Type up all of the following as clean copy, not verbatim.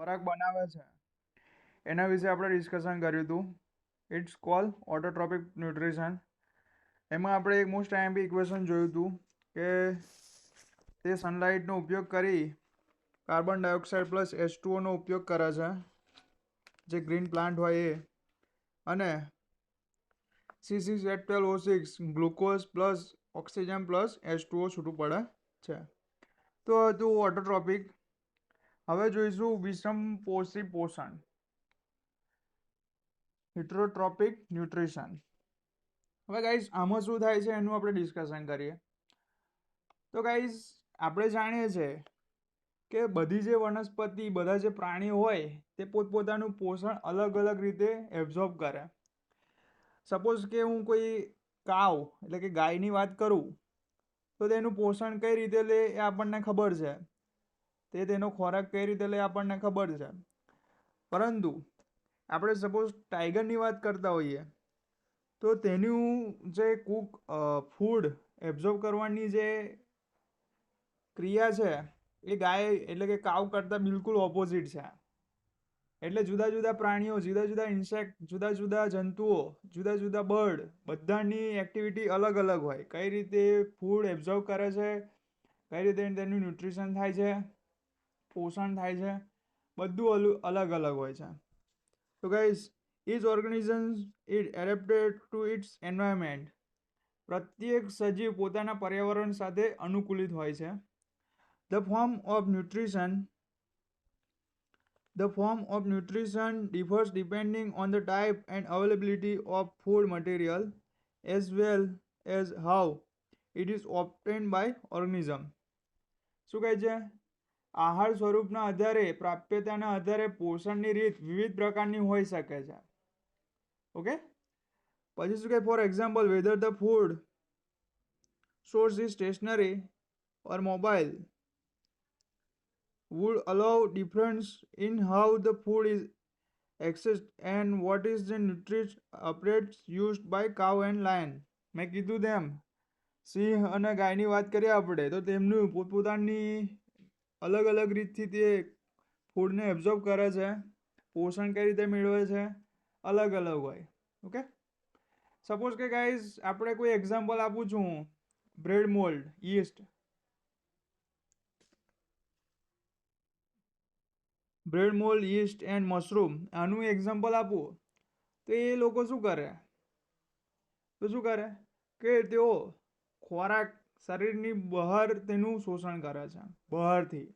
ખોરાક બનાવે છે એના વિશે આપણે ડિસ્કશન કર્યું હતું. It's call autotrophic nutrition. એમાં આપણે એક મોસ્ટ આઈએમપી ઇક્વેશન જોયું હતું કે તે સનલાઇટનો ઉપયોગ કરી કાર્બન ડાયોક્સાઇડ પ્લસ H2O નો ઉપયોગ કરે છે, જે ગ્રીન પ્લાન્ટ હોય એ, અને C6H12O6 glucose plus oxygen plus H2O છૂટું પડે છે. તો હતું ઓટોટ્રોપિક. હવે જોઈશું વિષમ પોષી પોષણ, હિટ્રોટ્રોપિક ન્યુટ્રિશન. હવે ગાઈઝ આમાં શું થાય છે એનું આપણે ડિસ્કશન કરીએ. તો ગાઈઝ આપણે જાણીએ છીએ કે બધી જે વનસ્પતિ, બધા જે પ્રાણીઓ હોય તે પોતપોતાનું પોષણ અલગ અલગ રીતે એબ્ઝોર્બ કરે. સપોઝ કે હું કોઈ કાવ એટલે કે ગાયની વાત કરું તો તેનું પોષણ કઈ રીતે લે એ આપણને ખબર છે, તે તેનો ખોરાક કઈ રીતે લે આપણને ખબર છે. પરંતુ આપણે સપોઝ ટાઈગરની વાત કરતા હોઈએ તો તેનું જે કુક ફૂડ એબ્ઝોર્બ કરવાની જે ક્રિયા છે એ ગાય એટલે કે કાવ કરતાં બિલકુલ ઓપોઝિટ છે. એટલે જુદા જુદા પ્રાણીઓ, જુદા જુદા ઇન્સેક્ટ, જુદા જુદા જંતુઓ, જુદા જુદા બર્ડ, બધાની એક્ટિવિટી અલગ અલગ હોય. કઈ રીતે ફૂડ એબ્ઝોર્બ કરે છે, કઈ રીતે તેનું ન્યુટ્રિશન થાય છે, પોષણ થાય છે, બધું અલગ અલગ હોય છે. તો guys each organism is adapted to its environment. પ્રત્યેક સજીવ પોતાના પર્યાવરણ સાથે અનુકૂલિત હોય છે. The form of nutrition differs depending on the type and availability of food material as well as how it is obtained by organism. શું કહે છે? આહાર સ્વરૂપના આધારે, પ્રાપ્યતાના આધારે પોષણની રીત વિવિધ પ્રકારની હોઈ શકે છે. ઓકે, પછી શું કહે? For example, whether the food source is stationary or mobile would allow difference in how the food is accessed and what is the nutrient apparatus used by cow and lion. મેં કીધું તેમ સિંહ અને ગાયની વાત કરીએ આપણે તો તેમનું પોતપોતાની અલગ અલગ રીતથી તે ફૂડને એબ્ઝોર્બ કરે છે, પોષણ કઈ રીતે મેળવે છે, અલગ અલગ હોય. ઓકે, સપોઝ કે ગાઈઝ આપણે કોઈ એક્ઝામ્પલ આપું છું, bread mould, yeast. Bread mould, yeast and mushroom, આનું એક્ઝામ્પલ આપું તો એ લોકો શું કરે કે તેઓ ખોરાક શરીરની બહાર તેનું શોષણ કરે છે, બહારથી.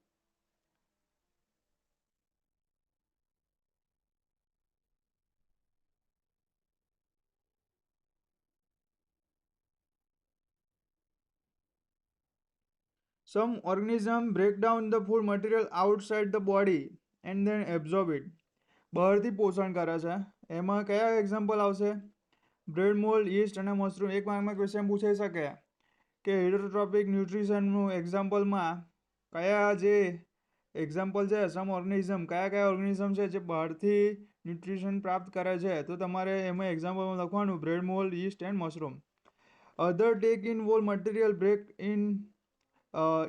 Some organisms break down the food material outside the body and then absorb it. બહારથી પોષણ કરે છે. એમાં કયા એક્ઝામ્પલ આવશે? બ્રેડ મોલ્ડ, યીસ્ટ અને મશરૂમ. એક માર્કમાં ક્વેશ્ચન પૂછાઈ શકે કે હિટ્રોટ્રોપિક ન્યુટ્રિશનનું એક્ઝામ્પલમાં કયા જે એક્ઝામ્પલ છે, સમ ઓર્ગેનિઝમ, કયા ઓર્ગેનિઝમ છે જે બહારથી ન્યુટ્રિશન પ્રાપ્ત કરે છે, તો તમારે એમાં એક્ઝામ્પલમાં લખવાનું bread mould, yeast and mushroom. Other take in wall material break in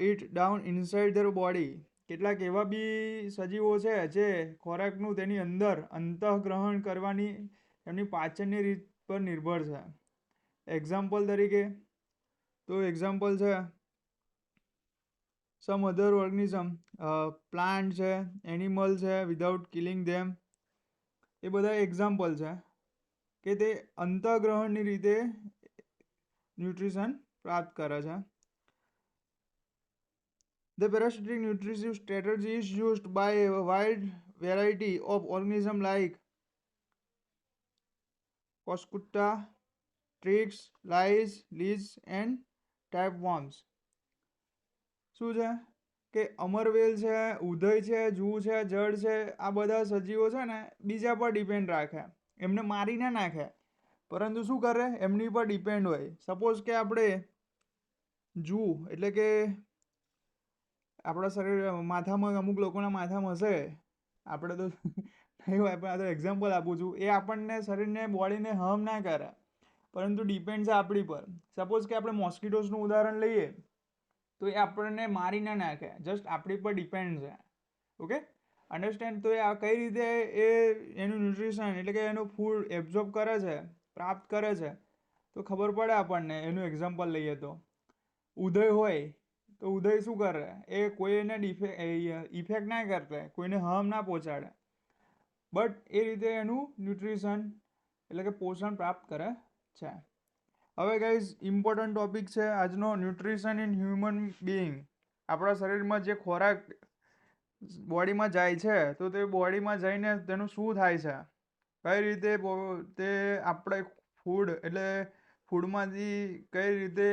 it down inside their body. કેટલાક એવા બી સજીવો છે જે ખોરાકનું તેની અંદર અંતઃગ્રહણ કરવાની એમની પાચનની રીત પર નિર્ભર છે. એક્ઝામ્પલ તરીકે તો એક્ઝામ્પલ છે સમ અધર ઓર્ગેનિઝમ, પ્લાન્ટ છે, એનિમલ છે, વિધાઉટ કિલિંગ ધેમ. એ બધા એક્ઝામ્પલ છે કે તે અંતઃગ્રહણની રીતે ન્યુટ્રિશન પ્રાપ્ત કરે છે. The parasitic nutritive strategy is used by a wide variety of organisms like Coscuta, tricks, lice, leaves and tapeworms. શું છે કે અમરવેલ છે, ઉધઈ છે, જૂ છે, જળ છે, આ બધા સજીવો છે ને બીજા પર ડિપેન્ડ રાખે. એમને મારી ના નાખે, પરંતુ શું કરે, એમની પર ડિપેન્ડ હોય. સપોઝ કે આપણે જૂ એટલે કે આપણા શરીર માથામાં, અમુક લોકોના માથામાં હશે, આપણે તો નહીં હોય, પણ આ તો એક્ઝામ્પલ આપું છું, એ આપણને શરીરને, બોડીને હાર્મ ના કરે, પરંતુ ડિપેન્ડ છે આપણી પર. સપોઝ કે આપણે મોસ્કિટોસનું ઉદાહરણ લઈએ તો એ આપણને મારી ના નાખે, જસ્ટ આપણી પર ડિપેન્ડ છે. Okay, understand. તો આ કઈ રીતે એ એનું ન્યુટ્રિશન એટલે કે એનું ફૂડ એબ્ઝોર્બ કરે છે, પ્રાપ્ત કરે છે, તો ખબર પડે આપણને. એનું એક્ઝામ્પલ લઈએ તો ઉદય હોય તો ઉદય શું કરે, એ કોઈને ઇફેક્ટ ના કરે, કોઈને હાર્મ ના પહોંચાડે, બટ એ રીતે એનું ન્યુટ્રિશન એટલે કે પોષણ પ્રાપ્ત કરે છે. હવે ગાઈઝ ઇમ્પોર્ટન્ટ ટોપિક છે આજનો, ન્યુટ્રિશન ઇન હ્યુમન બિઈંગ. આપણા શરીરમાં જે ખોરાક બોડીમાં જાય છે તો તે બોડીમાં જઈને તેનું શું થાય છે, કઈ રીતે તે આપણે ફૂડ એટલે ફૂડમાંથી કઈ રીતે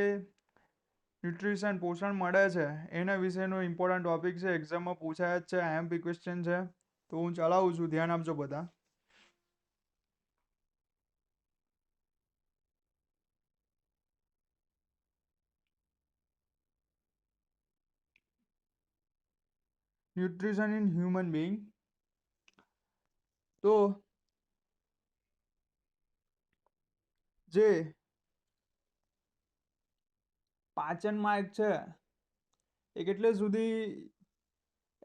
ન્યુટ્રિશન પોષણ મળે છે એના વિશેનો ઇમ્પોર્ટન્ટ ટોપિક છે. એક્ઝામમાં પૂછાય જ છે, આઈએમપી ક્વેશ્ચન છે. તો હું ચલાવું છું, ધ્યાન આપજો બધા. Nutrition in human being. તો જે પાચન માર્ગ છે એ કેટલે સુધી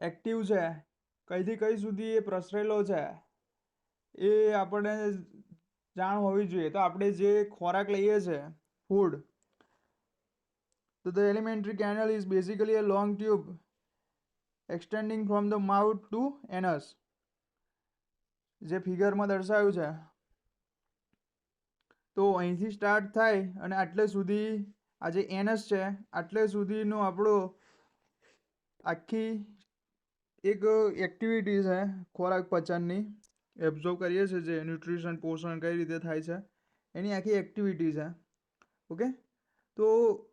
એક્ટિવ છે, કઈથી કઈ સુધી એ પ્રસરેલો છે, એ આપણે જાણ હોવી જોઈએ. તો આપણે જે ખોરાક લઈએ છીએ ફૂડ, તો the alimentary canal is basically a long tube extending from the mouth to anus. જે ફિગરમાં દર્શાવ્યું છે, તો અહીંથી સ્ટાર્ટ થાય અને આટલે સુધી આ જે એનસ છે આટલે સુધીનો આપણો આખી એક એક્ટિવિટી છે ખોરાક પચનની, એબ્ઝોર્બ કરીએ છીએ જે ન્યુટ્રિશન પોષણ કઈ રીતે થાય છે એની આખી એક્ટિવિટી છે. ઓકે, તો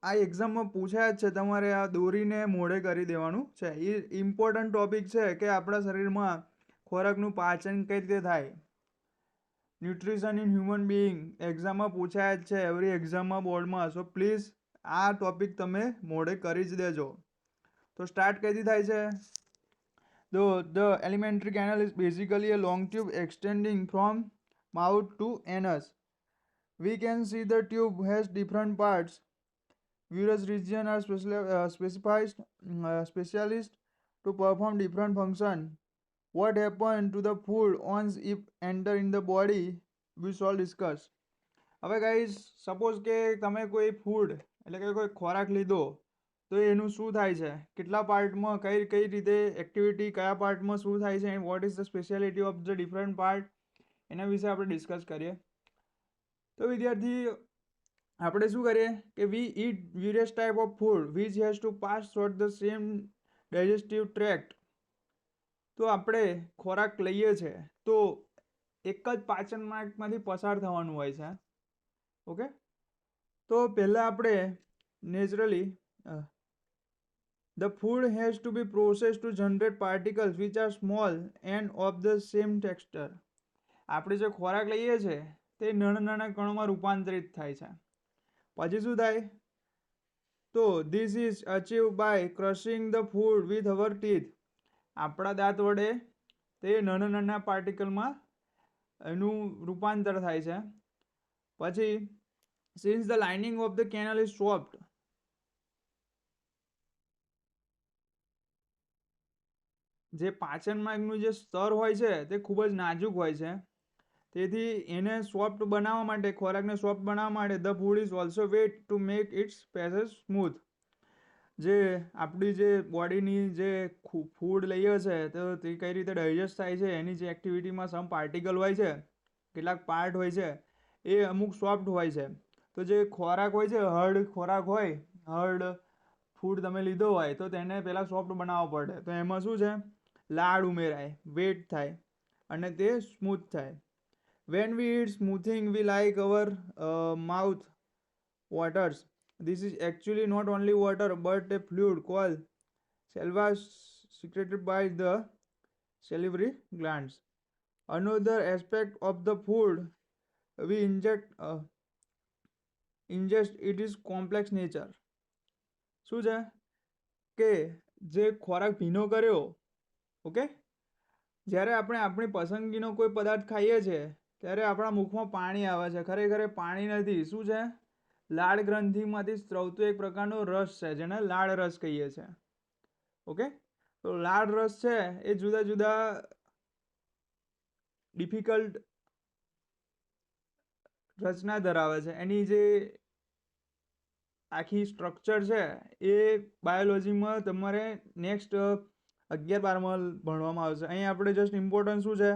આ એક્ઝામમાં પૂછાય જ છે, તમારે આ દોરીને મોઢે કરી દેવાનું છે. એ ઇમ્પોર્ટન્ટ ટોપિક છે કે આપણા શરીરમાં ખોરાકનું પાચન કઈ રીતે થાય. ન્યુટ્રિશન ઇન હ્યુમન બિઈંગ એક્ઝામમાં પૂછાય જ છે, એવરી એક્ઝામમાં બોર્ડમાં. સો પ્લીઝ આ ટોપિક તમે મોઢે કરી જ દેજો. તો સ્ટાર્ટ કઈથી થાય છે? The alimentary canal is basically a long tube extending from mouth to anus. We can see the tube has different parts. Various regions are specialized to perform different functions. What happens to the food once it enter in the body, we shall discuss. હવે guys suppose કે તમે કોઈ food એટલે કે કોઈ ખોરાક લીધો, તો એનું શું થાય છે, કેટલા પાર્ટમાં કઈ કઈ રીતે એક્ટિવિટી કયા પાર્ટમાં શું થાય છે, and what is the speciality of the different part, એના વિશે આપણે ડિસ્કસ કરીએ. તો વિદ્યાર્થી આપણે શું કરીએ કે we eat various type of food which has to pass through the same digestive tract. તો આપણે ખોરાક લઈએ છીએ તો એક જ પાચન માર્ગમાંથી પસાર થવાનું હોય છે. ઓકે, તો પહેલાં આપણે naturally the food has to be processed to generate particles which are small and of the same texture. આપણે જે ખોરાક લઈએ છીએ તે નાના નાના કણોમાં રૂપાંતરિત થાય છે. પછી શું થાય? તો this is achieved by crushing the food with our teeth. આપણા દાંત વડે તે નાના નાના પાર્ટિકલમાં એનું રૂપાંતર થાય છે. પછી since the lining of the canal is soft, જે પાચન માર્ગનું જે સ્તર હોય છે તે ખૂબ જ નાજુક હોય છે, તેથી એને સોફ્ટ બનાવવા માટે, ખોરાકને સોફ્ટ બનાવવા માટે the food is also wet to make its passage smooth. જે આપણી જે બોડીની જે ફૂડ લઈએ છે તો તે કઈ રીતે ડાયજેસ્ટ થાય છે, એની જે એક્ટિવિટીમાં સમ પાર્ટિકલ હોય છે, કેટલાક પાર્ટ હોય છે એ અમુક સોફ્ટ હોય છે. તો જે ખોરાક હોય છે, હાર્ડ ખોરાક હોય, હાર્ડ ફૂડ તમે લીધો હોય તો તેને પહેલાં સોફ્ટ બનાવવો પડે. તો એમાં શું છે, લાડ ઉમેરાય, વેટ થાય અને તે સ્મૂથ થાય. When we eat smoothing, we like our mouth waters. This is actually not only water but a fluid called saliva secreted by the salivary glands. Another aspect of the food we ingest it is complex nature. શું છે કે જે ખોરાક ભીનો કર્યો, okay, જ્યારે આપણે આપણી પસંદગીનો કોઈ પદાર્થ ખાઈએ છીએ ત્યારે આપણા મુખમાં પાણી આવે છે. ખરેખર પાણી નથી, શું છે, લાળ ગ્રંથિમાંથી સ્ત્રવતો એક પ્રકારનો રસ છે જેને લાળ રસ કહીએ છીએ. ઓકે, તો લાળ રસ છે એ જુદા જુદા ડિફિકલ્ટ રચના ધરાવે છે. એની જે આખી સ્ટ્રક્ચર છે એ બાયોલોજીમાં તમારે નેક્સ્ટ 11-12માં ભણવામાં આવશે. અહીં આપણે જસ્ટ ઇમ્પોર્ટન્ટ શું છે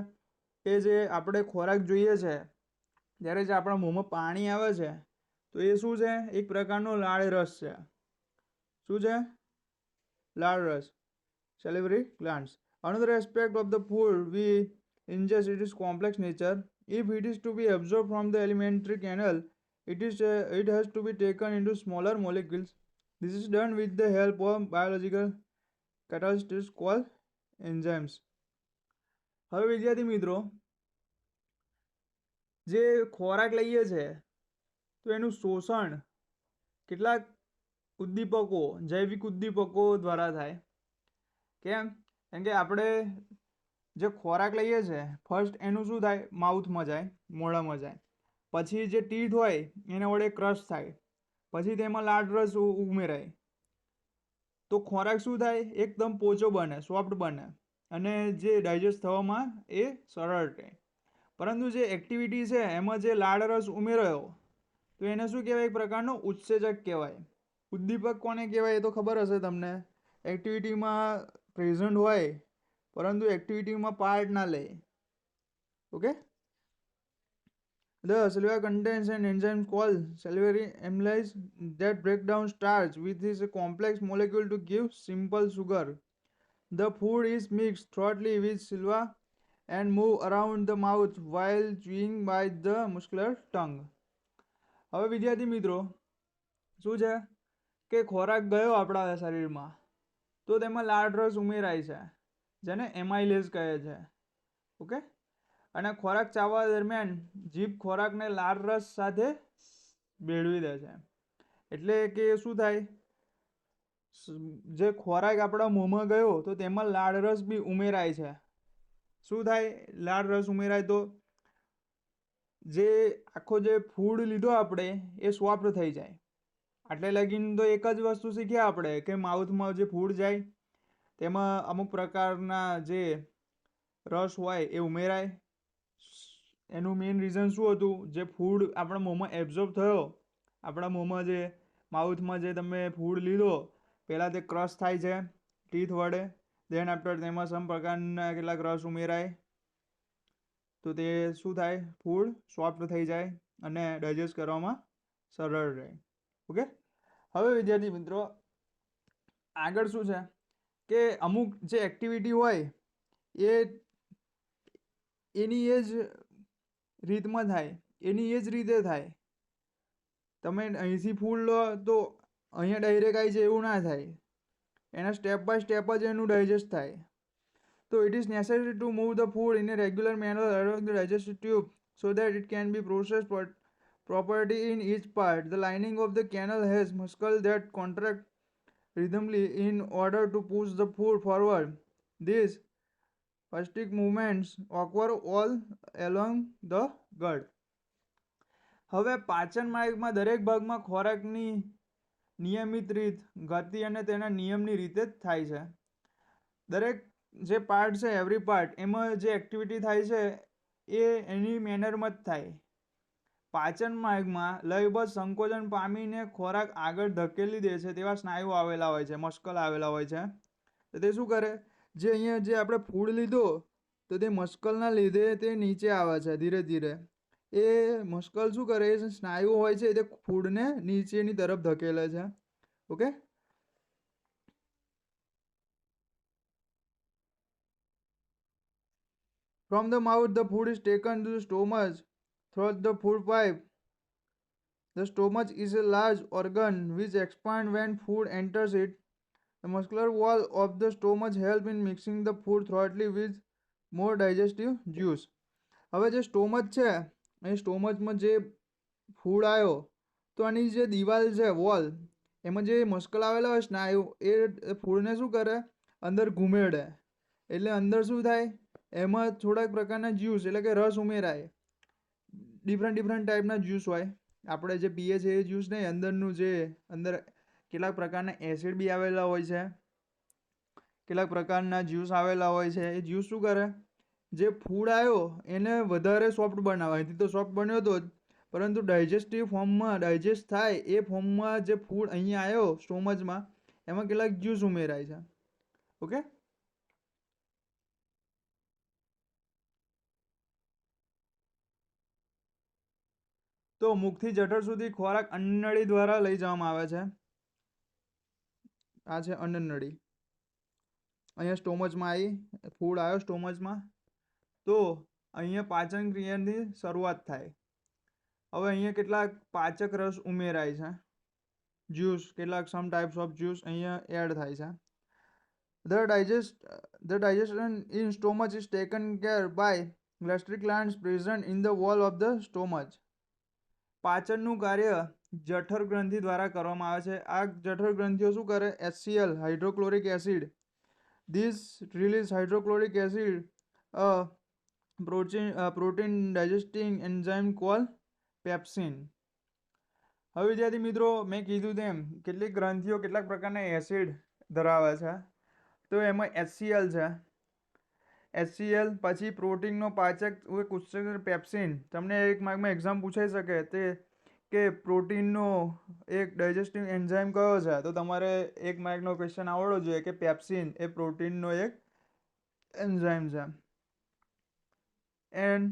કે જે આપણે ખોરાક જોઈએ છે ત્યારે જે આપણા મોંમાં પાણી આવે છે તો એ શું છે? એક પ્રકારનો લાળ રસ છે. શું છે? લાળ રસ, salivary glands. Another aspect of the food we ingest it is complex nature. If it is to be absorbed from the alimentary canal, it has to be taken into smaller molecules. This is done with the help of biological catalysts called enzymes. હવે વિદ્યાર્થી મિત્રો, જે ખોરાક લઈએ છે તો એનું શોષણ કેટલાક ઉદ્દીપકો, જૈવિક ઉદ્દીપકો દ્વારા થાય. કેમ? કેમ કે આપણે જે ખોરાક લઈએ છે ફર્સ્ટ એનું શું થાય? માઉથમાં જાય, મોઢામાં જાય. પછી જે ટીથ હોય એના વડે ક્રશ થાય, પછી તેમાં લાળ રસ ઉમેરાય. તો ખોરાક શું થાય? એકદમ પોચો બને, સોફ્ટ બને અને જે ડાયજેસ્ટ થવામાં એ સરળ રહે. પરંતુ જે એક્ટિવિટી છે એમાં જે લાળ રસ ઉમેરાયો તો એને શું કહેવાય? એક પ્રકારનો ઉત્સેચક કહેવાય. ઉદ્દીપક કોને કહેવાય એ તો ખબર હશે તમને. એક્ટિવિટીમાં પ્રેઝન્ટ હોય પરંતુ એક્ટિવિટીમાં પાર્ટ ના લે. Okay. The saliva contains an enzyme called salivary amylase that breaks down starch with this complex molecule to give simple sugar. The food is mixed thoroughly with saliva and move around the mouth while chewing by the muscular tongue. હવે વિદ્યાર્થી મિત્રો, શું છે કે ખોરાક ગયો આપણા શરીરમાં તો તેમાં લાળ રસ ઉમેરાય છે જેને એમાઇલેઝ કહે છે. ઓકે. અને ખોરાક ચાવવા દરમિયાન જીભ ખોરાકને લાળ રસ સાથે ભેળવી દે છે. એટલે કે શું થાય? જે ખોરાક આપણા મોંમાં ગયો તો તેમાં લાળ રસ બી ઉમેરાય છે. શું થાય? લાળ રસ ઉમેરાય તો જે આખો જે ફૂડ લીધો આપણે એ સોફ્ટ થઈ જાય. આટલે લગીને તો એક જ વસ્તુ શીખ્યા આપણે કે માઉથમાં જે ફૂડ જાય તેમાં અમુક પ્રકારના જે રસ હોય એ ઉમેરાય. એનું મેઇન રીઝન શું હતું? જે ફૂડ આપણા મોંમાં એબ્ઝોર્બ થયો, આપણા મોંમાં જે માઉથમાં જે તમે ફૂડ લીધો પહેલાં તે ક્રશ થાય છે ટીથ વડે, દેન આફ્ટર તેમાં સમ પ્રકારના કેટલાક રસ ઉમેરાય તો તે શું થાય? ફૂડ સોફ્ટ થઈ જાય અને ડાયજેસ્ટ કરવામાં સરળ રહે. ઓકે. હવે વિદ્યાર્થી મિત્રો, આગળ શું છે કે અમુક જે એક્ટિવિટી હોય એ એની એ જ રીતમાં થાય, એની એ જ રીતે થાય. તમે અહીંથી ફૂડ લો તો અહીંયા ડાયરેક્ટ આવી જાય એવું ના થાય. એના સ્ટેપ બાય સ્ટેપ જ એનું ડાયજેસ્ટ થાય. So it is necessary to move the food in a regular manner along the digestive tube so that it can be processed properly in each part. The lining of the canal has muscles that contract rhythmically in order to push the food forward. These spastic movements occur all along the gut. હવે પાચન માર્ગમાં દરેક ભાગમાં ખોરાકની નિયમિત રીત, ગતિ અને તેના નિયમની રીતે થાય છે. દરેક જે પાર્ટ છે, એવરી પાર્ટ, એમાં જે એક્ટિવિટી થાય છે એ એની મેનરમાં જ થાય. પાચન માર્ગમાં લયબદ્ધ સંકોચન પામીને ખોરાક આગળ ધકેલી દે છે તેવા સ્નાયુ આવેલા હોય છે, મસ્કલ આવેલા હોય છે. તો તે શું કરે? જે અહીંયા જે આપણે ફૂડ લીધો તો તે મસ્કલના લીધે તે નીચે આવે છે ધીરે ધીરે. એ મસ્કલ શું કરે? સ્નાયુ હોય છે તે ફૂડને નીચેની તરફ ધકેલે છે. Okay. From the mouth, the food is taken to the stomach through the food pipe. The stomach is a large organ which expands when food enters it. The muscular wall of the stomach helps in mixing the food thoroughly with more digestive juice. હવે જે સ્ટોમચ છે એ સ્ટોમચમાં જે food આવ્યો તો આની જે દિવાલ છે, વોલ, એમાં જે મસ્કલ આવેલા હોય સ્નાયુ એ ફૂડને શું કરે? અંદર ઘૂમેડે. એટલે અંદર શું થાય? એમાં થોડાક પ્રકારના જ્યુસ એટલે કે રસ ઉમેરાય. ડિફરન્ટ ટાઈપના જ્યુસ હોય. આપણે જે પીએ છીએ એ જ્યુસ નહીં, અંદરનું જે અંદર કેટલાક પ્રકારના એસિડ બી આવેલા હોય છે કેટલાક પ્રકારના જ્યુસ આવેલા હોય છે. એ જ્યુસ શું કરે, જે ફૂડ આવ્યો એને વધારે સોફ્ટ બનાવે. અહીંથી તો સોફ્ટ બન્યો હતો જ, પરંતુ ડાયજેસ્ટિવ ફોર્મમાં ડાયજેસ્ટ થાય એ ફોર્મમાં જે ફૂડ અહીંયા આવ્યો સ્ટોમચમાં, એમાં કેટલાક જ્યુસ ઉમેરાય છે. ઓકે. તો મુખથી જઠર સુધી ખોરાક અન્નનળી દ્વારા લઈ જવામાં આવે છે. આ છે અન્નનળી. અહીંયા સ્ટોમચમાં આવી ફૂડ આવ્યો સ્ટોમચમાં, તો અહીંયા પાચન ક્રિયાની શરૂઆત થાય. હવે અહીંયા કેટલાક પાચક રસ ઉમેરાય છે, જ્યુસ, કેટલાક સમ ટાઈપ્સ ઓફ જ્યુસ અહીંયા એડ થાય છે. The digestion in stomach is taken care by gastric glands present in the wall of the stomach. પાચનનું કાર્ય જઠર ગ્રંથિ દ્વારા કરવામાં આવે છે. આ જઠર ગ્રંથિઓ શું કરે, HCl hydrochloric acid, this release hydrochloric acid protein digesting enzyme call pepsin. હવે વિદ્યાર્થી મિત્રો, મેં કીધું તેમ કેટલીક ગ્રંથિઓ કેટલાક પ્રકારના એસિડ ધરાવે છે. તો એમાં HCl છે. HCl પછી પ્રોટીનનો પાચક ઉત્સેચક પેપ્સિન. તમને એક માર્કમાં એક્ઝામ પૂછાઈ શકે તે કે પ્રોટીનનો એક ડાયજેસ્ટિવ એન્ઝાઇમ કયો છે, તો તમારે એક માર્કનો ક્વેશ્ચન આવડવો જોઈએ કે પેપ્સિન એ પ્રોટીનનો એક એન્ઝાઇમ છે. And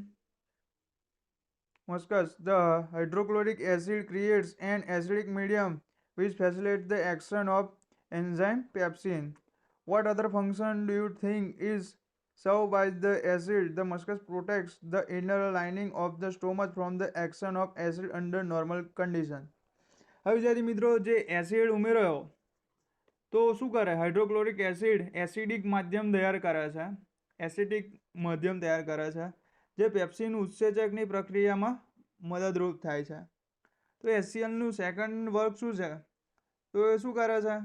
Muscus, the hydrochloric acid creates an acidic medium which facilitates the action of enzyme pepsin. What other function do you think is served by the acid? The muscus protects the inner lining of the stomach from the action of acid under normal condition. હવે વિદ્યાર્થી મિત્રો, જે acid ઉમેર્યો તો શું કરે, hydrochloric acid acidic માધ્યમ તૈયાર કરે છે, એસિડિક માધ્યમ તૈયાર કરે છે, જે પેપ્સિન ઉત્સેચકની પ્રક્રિયામાં મદદરૂપ થાય છે. તો HClનું સેકન્ડ વર્ક શું છે, તો એ શું કરે છે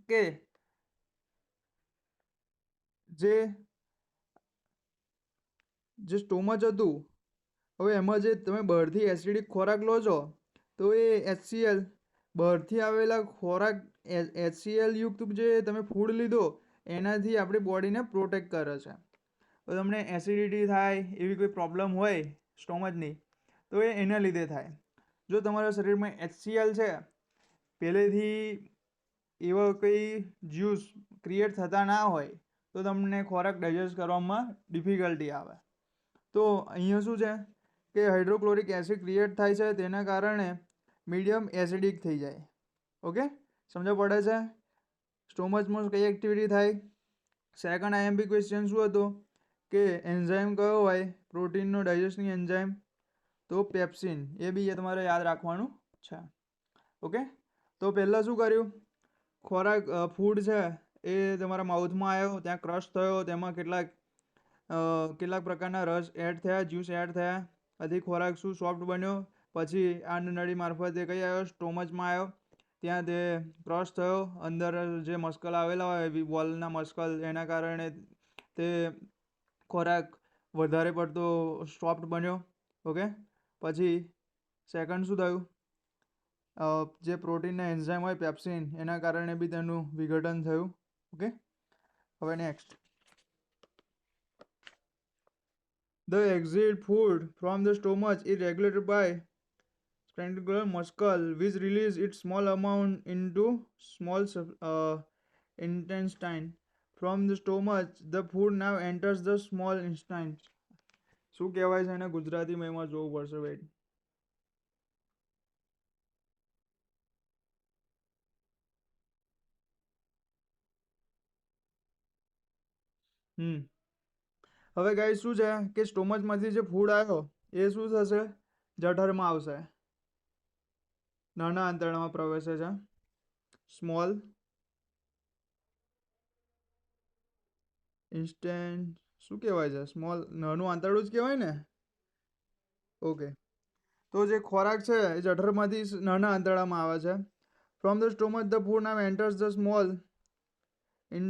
કે જે સ્ટોમચ હતું, હવે એમાં જે તમે બહારથી એસિડિક ખોરાક લો છો, તો એ HCl બહારથી આવેલા ખોરાક HCl યુક્ત જે તમે ફૂડ લીધો એનાથી આપણી બોડીને પ્રોટેક્ટ કરે છે. તો તમને એસિડિટી થાય એવી કોઈ પ્રોબ્લેમ હોય સ્ટોમચની, તો એ એના લીધે થાય. જો તમારા શરીરમાં HCl છે, પહેલેથી એવા કંઈ જ્યુસ ક્રિએટ થતા ના હોય, તો તમને ખોરાક ડાયજેસ્ટ કરવામાં ડિફિકલ્ટી આવે. તો અહીંયા શું છે કે હાઇડ્રોક્લોરિક એસિડ ક્રિએટ થાય છે, તેના કારણે મીડિયમ એસિડિક થઈ જાય. ઓકે, સમજ પડે છે? સ્ટોમચમાં કઈ એક્ટિવિટી થાય. સેકન્ડ IMP ક્વેશ્ચન શું હતો કે એન્ઝાઇમ કયો હોય પ્રોટીનનો ડાયજેસ્ટિંગ એન્ઝાઇમ, તો પેપ્સિન. એ બી એ તમારે યાદ રાખવાનું છે. ઓકે, તો પહેલાં શું કર્યું, ખોરાક ફૂડ છે એ તમારા માઉથમાં આવ્યો, ત્યાં ક્રશ થયો, તેમાં કેટલાક પ્રકારના રસ એડ થયા, જ્યુસ એડ થયા, આથી ખોરાક શું સોફ્ટ બન્યો. પછી આ નળી મારફતે કઈ આવ્યો, સ્ટોમચમાં આવ્યો, ત્યાં તે ક્રશ થયો, અંદર જે મસ્કલ આવેલા હોય વોલના મસ્કલ, એના કારણે તે ખોરાક વધારે પડતો સોફ્ટ બન્યો. ઓકે, પછી સેકન્ડ શું થયું, જે પ્રોટીનના એન્ઝાઇમ હોય પેપ્સિન, એના કારણે બી તેનું વિઘટન થયું. ઓકે, હવે next, the exit food from the stomach is regulated by sphygmatical muscle which release its small amount into small intestine. From the stomach the food now enters the small intestine. શું કહેવાય છે એને ગુજરાતીમાં, એમાં જોવું પડશે. Weight, હવે guys શું છે કે સ્ટોમચમાંથી જે ફૂડ આવ્યો એ શું થશે, જઠરમાં આવશે, નાના આંતરડામાં પ્રવેશે છે, સ્મોલ ઇન્સ્ટન્ટ, શું કહેવાય છે, સ્મોલ નાનું આંતરડું જ કહેવાય ને. ઓકે, તો જે ખોરાક છે એ જઠરમાંથી નાના આંતરડામાં આવે છે. From the stomach the food now enters the small in.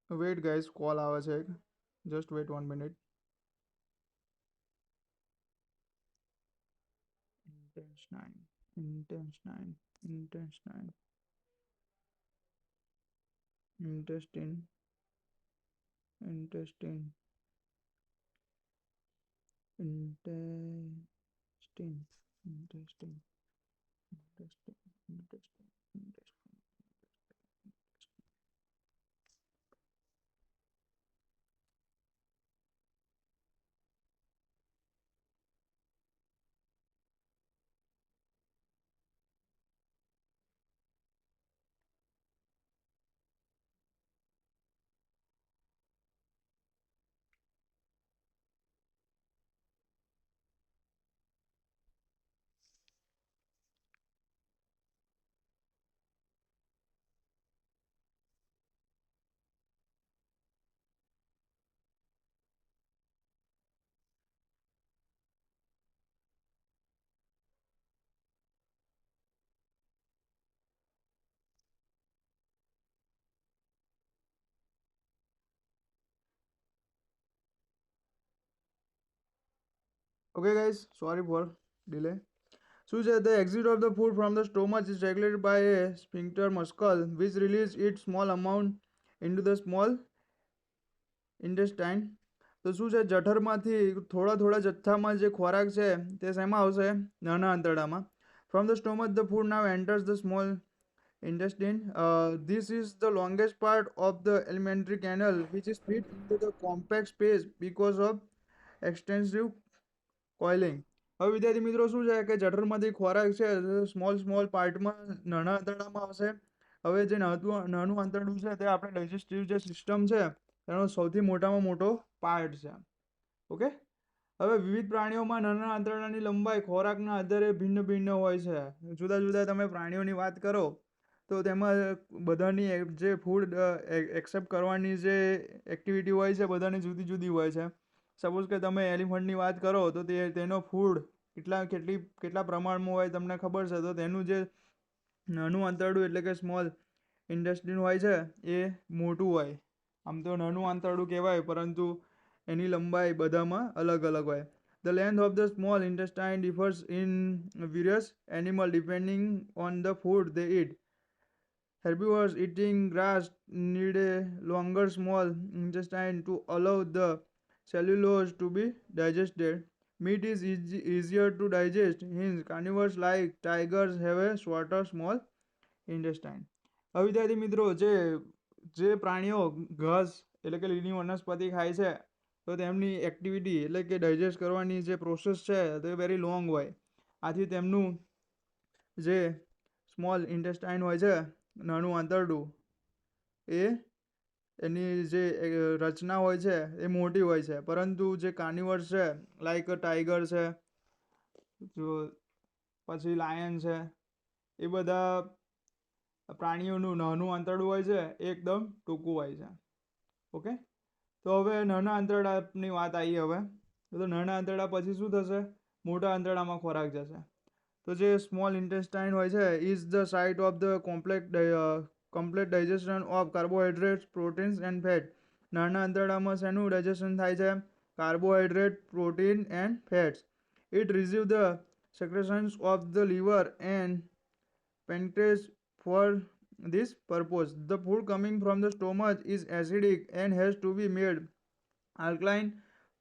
Wait guys, call આવે છે, just wait 1 minute. intestine. intestine, intestine, intestine, intestine, intestine, intestine, intestine, intestine, intestine. Okay, guys, sorry for delay. So the exit of the food from the stomach is regulated by a sphincter muscle, which releases its small amount into the small intestine. તો શું છે, જઠરમાંથી થોડા થોડા જથ્થામાં જે ખોરાક છે તે શેમાં આવશે? નાના આંતરડામાં. From the stomach, the food now enters the small intestine. This is the longest part of the alimentary canal, which is fit into the compact space because of extensive coiling. હવે વિદ્યાર્થી મિત્રો શું છે કે જઠરમાંથી ખોરાક છે સ્મોલ સ્મોલ પાર્ટમાં નાના આંતરડામાં આવશે. હવે જે નાનું આંતરડું છે તે આપણે ડાયજેસ્ટિવ જે સિસ્ટમ છે તેનો સૌથી મોટામાં મોટો પાર્ટ છે. ઓકે. હવે વિવિધ પ્રાણીઓમાં નાના આંતરડાની લંબાઈ ખોરાકના આધારે ભિન્ન ભિન્ન હોય છે. જુદા જુદા તમે પ્રાણીઓની વાત કરો તો તેમાં બધાની જે ફૂડ એક્સેપ્ટ કરવાની જે એક્ટિવિટી હોય છે બધાની જુદી જુદી હોય છે. સપોઝ કે તમે એલિફન્ટની વાત કરો તો તેનો ફૂડ કેટલા પ્રમાણમાં હોય તમને ખબર છે, તો તેનું જે નાનું આંતરડું એટલે કે સ્મોલ ઇન્ટેસ્ટિન હોય છે એ મોટું હોય. આમ તો નાનું આંતરડું કહેવાય પરંતુ એની લંબાઈ બધામાં અલગ અલગ હોય. The length of the small intestine differs in various animals depending on the food they eat. Herbivores eating grass need a longer small intestine to allow the cellulose to be digested. Meat is easier to digest, hence carnivores like tigers have a shorter small intestine. હવે વિદ્યાર્થી મિત્રો જે પ્રાણીઓ ઘાસ એટલે કે લીલી વનસ્પતિ ખાય છે તો તેમની એક્ટિવિટી એટલે કે ડાયજેસ્ટ કરવાની જે પ્રોસેસ છે તે વેરી લોંગ હોય. આથી તેમનું જે સ્મોલ ઇન્ટેસ્ટાઇન હોય છે નાનું આંતરડું એ એની જે રચના હોય છે એ મોટી હોય છે. પરંતુ જે કાર્નિવર્સ છે લાઈક ટાઈગર છે, પછી લાયન છે, એ બધા પ્રાણીઓનું નાનું આંતરડું હોય છે એ એકદમ ટૂંકું હોય છે. ઓકે. તો હવે નાના આંતરડાની વાત આવી. હવે તો નાના આંતરડા પછી શું થશે? મોટા આંતરડામાં ખોરાક જશે. તો જે સ્મોલ ઇન્ટેસ્ટાઇન હોય છે is the site of the complete digestion of carbohydrates, proteins and fat. નાના આંતરડામાં શેનું ડાયજેશન થાય છે? Carbohydrate, protein and fats. It receives the secretions of the liver and pancreas for this purpose. The food coming from the stomach is acidic and has to be made alkaline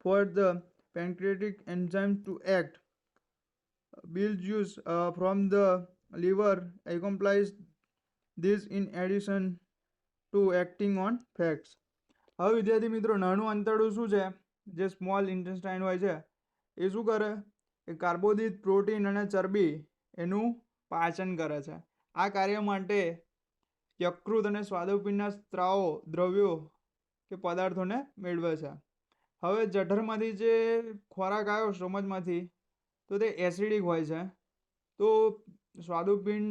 for the pancreatic enzymes to act. Bile juice from the liver accompanies this in addition to acting on fats. હવે વિદ્યાર્થી મિત્રો નાનું આંતરડું શું છે? જે small intestine હોય છે એ શું કરે? એ કાર્બોદિત, પ્રોટીન અને ચરબી એનું પાચન કરે છે. આ કાર્ય માટે યકૃત અને સ્વાદુપિંડના સ્ત્રાવો, દ્રવ્યો કે પદાર્થોને મેળવે છે. હવે જઠરમાંથી જે ખોરાક આવ્યો સ્ટોમચમાંથી તો તે એસિડિક હોય છે. તો સ્વાદુપિંડ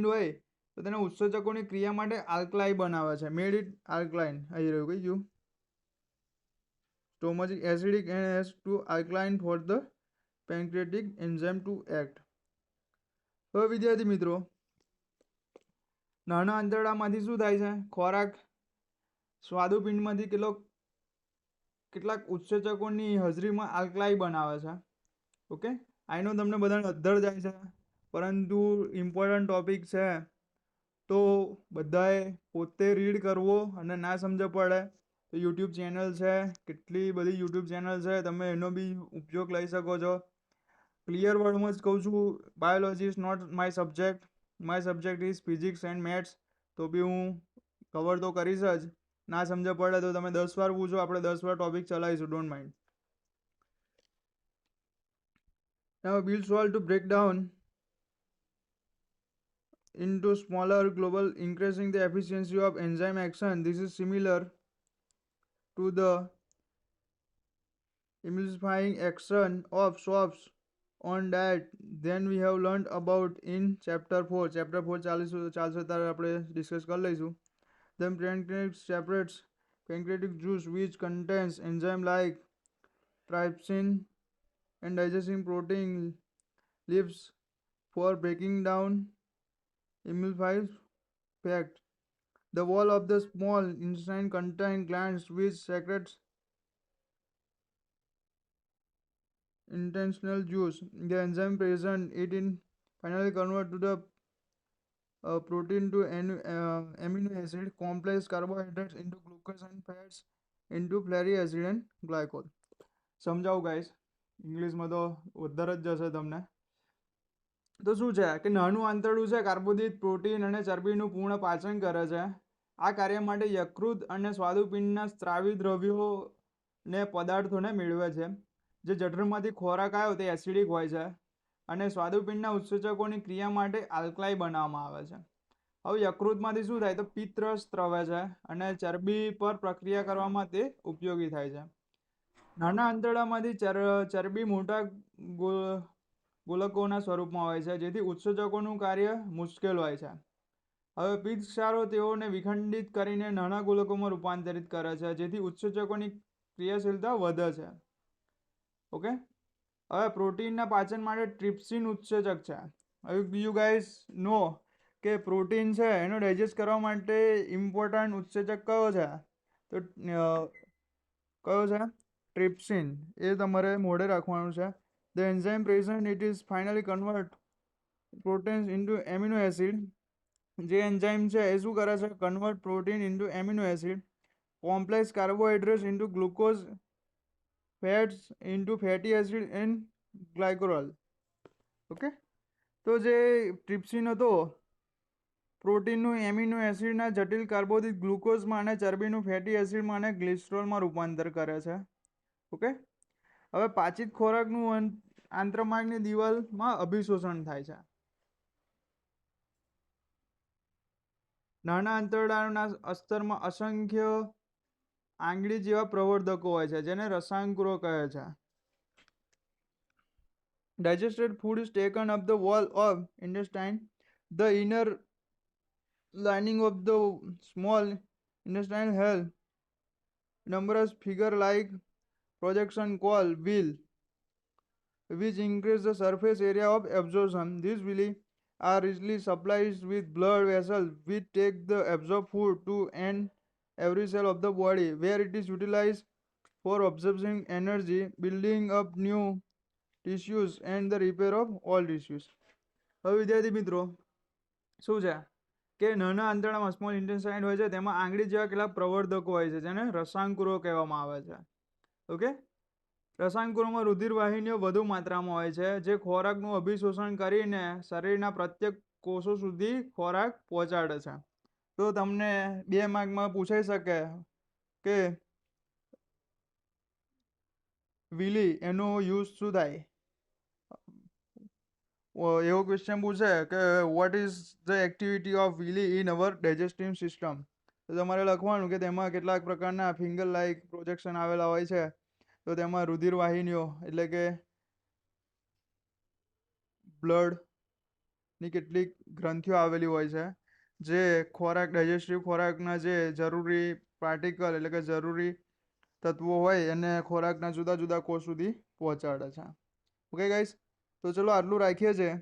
હોય તો તેને ઉત્સેચકોની ક્રિયા માટે આલ્કલાઈ બનાવે છે. મેડ ઇટ આલ્કલાઇન. અહીં રહ્યું કઈ ગયું? Stomach is acidic and has to alkaline for the pancreatic enzyme to act. હવે વિદ્યાર્થી મિત્રો નાના આંતરડામાંથી શું થાય છે? ખોરાક સ્વાદુપિંડમાંથી કેટલાક ઉત્સેચકોની હાજરીમાં આલ્કલાઈ બનાવે છે. ઓકે, આઈ નો તમને બધાને અધર જાય છે, પરંતુ ઇમ્પોર્ટન્ટ ટોપિક છે તો બધાએ પોતે રીડ કરવો, અને ના સમજ પડે તો યુટ્યુબ ચેનલ છે, કેટલી બધી યુટ્યુબ ચેનલ છે, તમે એનો બી ઉપયોગ લઈ શકો છો. ક્લિયર વર્ડમાં જ કહું છું, biology is not my subject is physics and maths. તો બી હું કવર તો કરીશ જ. ના સમજ પડે તો તમે 10 વાર પૂછો, આપણે 10 વાર ટોપિક ચલાવીશું, don't mind. Now we'll solve to break down into smaller global, increasing the efficiency of enzyme action. This is similar to the emulsifying action of soaps on diet. Then we have learned about in chapter 4. Chapter 4 ચાલશે ત્યારે આપણે discuss કરી લઈશું. Then pancreatic separates pancreatic juice which contains enzyme like trypsin and digesting protein leaves for breaking down emulsifies fat. The wall of the small intestine contains glands which secretes intestinal juice. The enzyme present it in finally convert to the protein to amino acid, complex carbohydrates into glucose and fats into fatty acid and glycol. સમજાવું guys, ઇંગ્લિશમાં તો વધારે જ જશે તમને. તો શું છે કે નાનું આંતરડું છે કાર્બોદિત, પ્રોટીન અને ચરબીનું પૂર્ણ પાચન કરે છે. આ કાર્ય માટે યકૃત અને સ્વાદુપિંડના સ્ત્રાવી દ્રવ્યો ને પદાર્થોને મેળવે છે. જે જઠરમાંથી ખોરાક આવ્યો તે એસિડિક હોય છે, અને સ્વાદુપિંડના ઉત્સેચકોની ક્રિયા માટે આલ્કલાઈ બનાવવામાં આવે છે. હવે યકૃતમાંથી શું થાય તો પિત્તરસ સ્ત્રવે છે, અને ચરબી પર પ્રક્રિયા કરવામાં તે ઉપયોગી થાય છે. નાના આંતરડામાંથી ચરબી મોટા ગોલકોના સ્વરૂપમાં હોય છે, જેથી ઉત્સેચકોનું કાર્ય મુશ્કેલ હોય છે. હવે પિત્તક્ષારો તેઓને વિખંડિત કરીને નાના ગોલકોમાં રૂપાંતરિત કરે છે, જેથી ઉત્સેચકોની ક્રિયાશીલતા વધે છે. ઓકે, હવે પ્રોટીનના પાચન માટે ટ્રિપ્સિન ઉત્સેચક છે. હવે યુ ગાઈસ નો કે પ્રોટીન છે એનો ડાયજેસ્ટ કરવા માટે ઇમ્પોર્ટન્ટ ઉત્સેચક કયો છે, તો કયો છે ટ્રિપ્સિન. એ તમારે મોઢે રાખવાનું છે. The enzyme present it is finally convert proteins into amino acid. જે એન્ઝાઇમ છે એ શું કરે છે, convert protein into amino acid, complex carbohydrates into glucose, fats into fatty acid and glycol. Okay, તો જે ટ્રિપ્સિન હતો પ્રોટીનનું એમિનો એસિડના જટિલ કાર્બોદિત ગ્લુકોઝમાં અને ચરબીનું ફેટી એસિડમાં અને ગ્લિસરોલમાં રૂપાંતર કરે છે. ઓકે, હવે પાચિત ખોરાકનું આંત્રમાર્ગની દિવાલમાં અભિશોષણ થાય છે. નાના આંતરડાના અસ્તરમાં અસંખ્ય આંગળી જેવા પ્રવર્ધકો હોય છે, જેને રસાંકુરો કહે છે. Digested food is taken up the wall of intestine. The inner lining of the small intestine has numerous figure-like projection called villi, which increase the surface area of absorption. These villi are richly supplied with blood vessels which take the absorbed food to and every cell of the body, where it is utilized for absorbing energy, building up new tissues and the repair of all tissues. હવે વિદ્યાર્થી મિત્રો શું છે કે નાના આંતરડામાં small intestine હોય છે, તેમાં આંગળી જેવા કેટલાક પ્રવર્ધકો હોય છે, જેને રસાંકુરો કહેવામાં આવે છે. ઓકે, રસાંકુરોમાં રુધિર વાહિનીઓ વધુ માત્રામાં હોય છે, જે ખોરાકનું અભિશોષણ કરીને શરીરના પ્રત્યેક કોષો સુધી ખોરાક પહોંચાડે છે. તો તમને 2 માર્કમાં પૂછાઈ શકે કે વિલી એનો યુઝ શું થાય. એવો ક્વેશ્ચન પૂછે કે what is the activity of Wiley in our digestive system. તો તમારે લખવાનું કે તેમાં કેટલાક પ્રકારના ફિંગર લાઇક પ્રોજેક્શન આવેલા હોય છે. તો તેમાં રુધિર વાહિનીઓ એટલે કે બ્લડની કેટલીક ગ્રંથિઓ આવેલી હોય છે, જે ખોરાક ડાયજેસ્ટિવ ખોરાકના જે જરૂરી પાર્ટિકલ એટલે કે જરૂરી તત્વો હોય એને ખોરાકના જુદા જુદા કોષ સુધી પહોંચાડે છે. ઓકે ગાઈસ, તો ચલો આટલું રાખીએ છીએ.